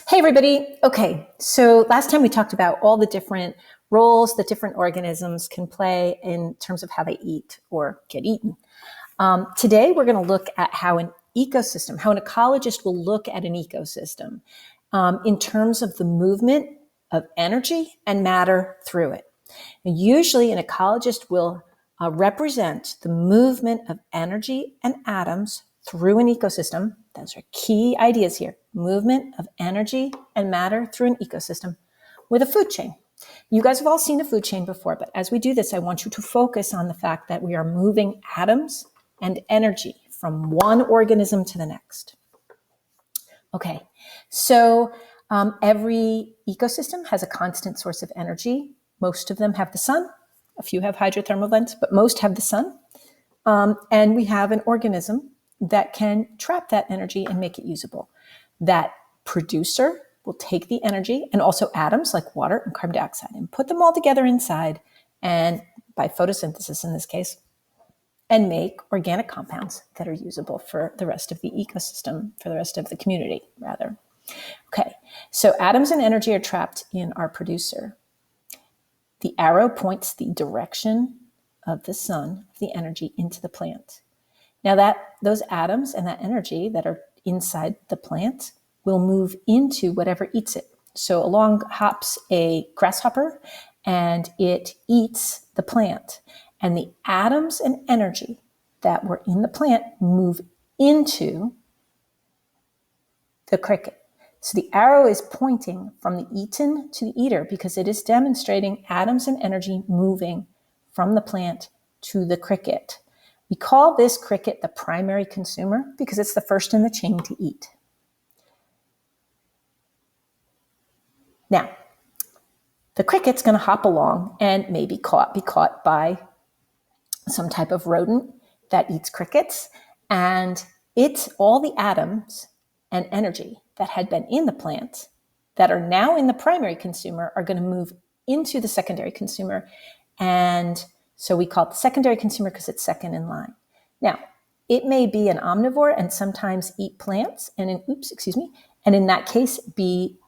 Hey, everybody. Okay, so last time we talked about all the different roles that different organisms can play in terms of how they eat or get eaten. Today, we're going to look at how an ecosystem, how an ecologist will look at an ecosystem in terms of the movement of energy and matter through it. And usually, an ecologist will represent the movement of energy and atoms through an ecosystem. Those are key ideas here. Movement of energy and matter through an ecosystem with a food chain. You guys have all seen a food chain before, but as we do this, I want you to focus on the fact that we are moving atoms and energy from one organism to the next. Okay, so every ecosystem has a constant source of energy. Most of them have the sun. A few have hydrothermal vents, but most have the sun. And we have an organism that can trap that energy and make it usable. That producer will take the energy and also atoms like water and carbon dioxide and put them all together inside, and by photosynthesis in this case, and make organic compounds that are usable for the rest of the ecosystem, for the rest of the community, rather. Okay, so atoms and energy are trapped in our producer. The arrow points the direction of the sun, of the energy, into the plant. Now those atoms and that energy that are inside the plant will move into whatever eats it. So along hops a grasshopper and it eats the plant. And the atoms and energy that were in the plant move into the cricket. So the arrow is pointing from the eaten to the eater because it is demonstrating atoms and energy moving from the plant to the cricket. We call this cricket the primary consumer because it's the first in the chain to eat. Now, the cricket's going to hop along and maybe be caught by some type of rodent that eats crickets, and it's all the atoms and energy that had been in the plant that are now in the primary consumer are going to move into the secondary consumer, and so we call it the secondary consumer because it's second in line. Now, it may be an omnivore and sometimes eat plants, and in that case be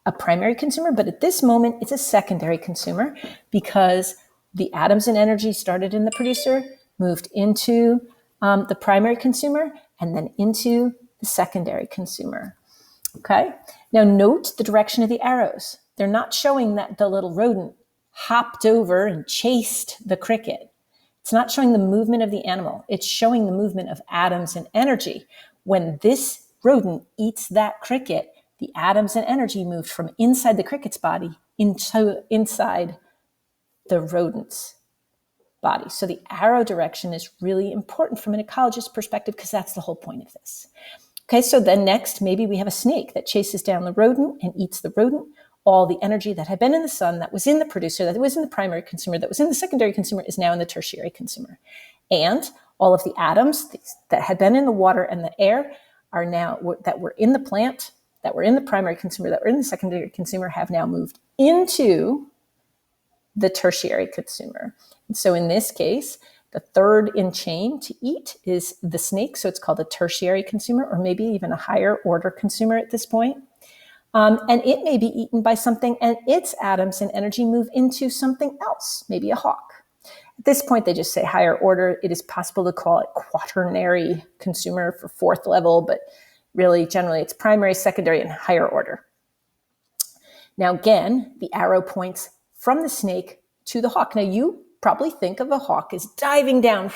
a primary consumer, but at this moment it's a secondary consumer because the atoms and energy started in the producer, moved into the primary consumer, and then into the secondary consumer. Okay. Now note the direction of the arrows. They're not showing that the little rodent hopped over and chased the cricket. It's not showing the movement of the animal. It's showing the movement of atoms and energy. When this rodent eats that cricket, the atoms and energy moved from inside the cricket's body into inside the rodent's body. So the arrow direction is really important from an ecologist's perspective because that's the whole point of this. Okay, so then next, maybe we have a snake that chases down the rodent and eats the rodent. All the energy that had been in the sun, that was in the producer, that was in the primary consumer, that was in the secondary consumer, is now in the tertiary consumer. And all of the atoms that had been in the water and the air are now, that were in the plant, that were in the primary consumer, that were in the secondary consumer, have now moved into the tertiary consumer. And so in this case, the third in chain to eat is the snake. So it's called a tertiary consumer, or maybe even a higher order consumer at this point. And it may be eaten by something, and its atoms and energy move into something else, maybe a hawk. At this point, they just say higher order. It is possible to call it quaternary consumer for fourth level, but really, generally, it's primary, secondary, and higher order. Now, again, the arrow points from the snake to the hawk. Now, you probably think of a hawk as diving down,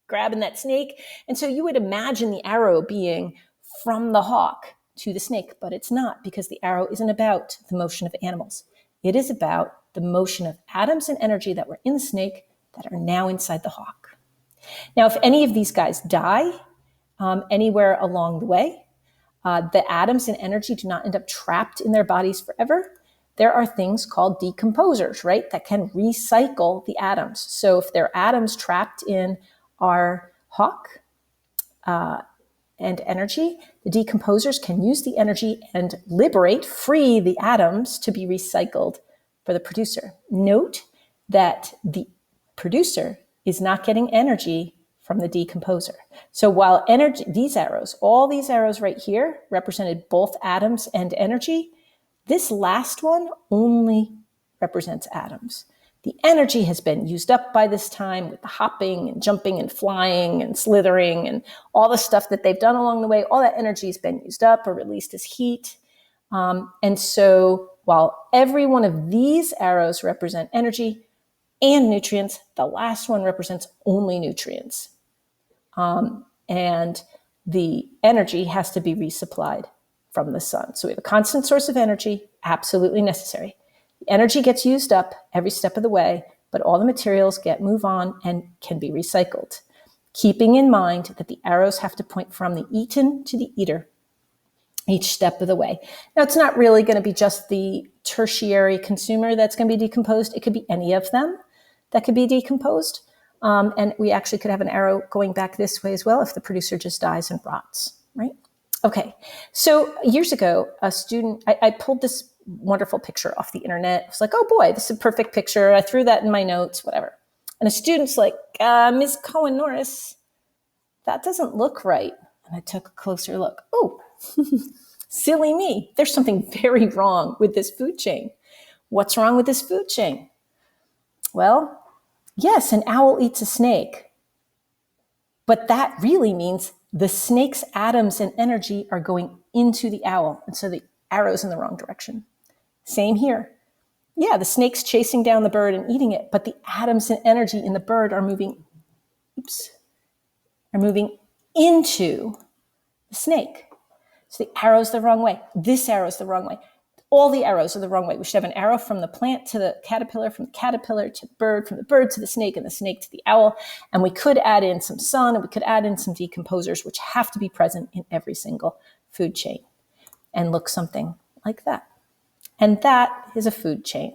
grabbing that snake. And so you would imagine the arrow being from the hawk to the snake, but it's not, because the arrow isn't about the motion of animals. It is about the motion of atoms and energy that were in the snake that are now inside the hawk. Now, if any of these guys die anywhere along the way, the atoms and energy do not end up trapped in their bodies forever. There are things called decomposers, right, that can recycle the atoms. So if there are atoms trapped in our hawk and energy, the decomposers can use the energy and free the atoms to be recycled for the producer. Note that the producer is not getting energy from the decomposer. So while energy, these arrows, all these arrows right here represented both atoms and energy, this last one only represents atoms. The energy has been used up by this time with the hopping and jumping and flying and slithering and all the stuff that they've done along the way. All that energy has been used up or released as heat. And so while every one of these arrows represent energy and nutrients, the last one represents only nutrients. And the energy has to be resupplied from the sun. So we have a constant source of energy, absolutely necessary. The energy gets used up every step of the way, but all the materials move on and can be recycled. Keeping in mind that the arrows have to point from the eaten to the eater each step of the way. Now, it's not really going to be just the tertiary consumer that's going to be decomposed. It could be any of them that could be decomposed. And we actually could have an arrow going back this way as well if the producer just dies and rots, right? Okay, so years ago, a student, I pulled this wonderful picture off the internet. I was like, oh boy, this is a perfect picture. I threw that in my notes, whatever. And a student's like, Ms. Cohen-Norris, that doesn't look right. And I took a closer look. Oh, silly me. There's something very wrong with this food chain. What's wrong with this food chain? Well, yes, an owl eats a snake. But that really means the snake's atoms and energy are going into the owl. And so the arrow's in the wrong direction. Same here. Yeah, the snake's chasing down the bird and eating it, but the atoms and energy in the bird are moving into the snake. So the arrow's the wrong way. This arrow's the wrong way. All the arrows are the wrong way. We should have an arrow from the plant to the caterpillar, from the caterpillar to the bird, from the bird to the snake, and the snake to the owl. And we could add in some sun, and we could add in some decomposers, which have to be present in every single food chain and look something like that. And that is a food chain.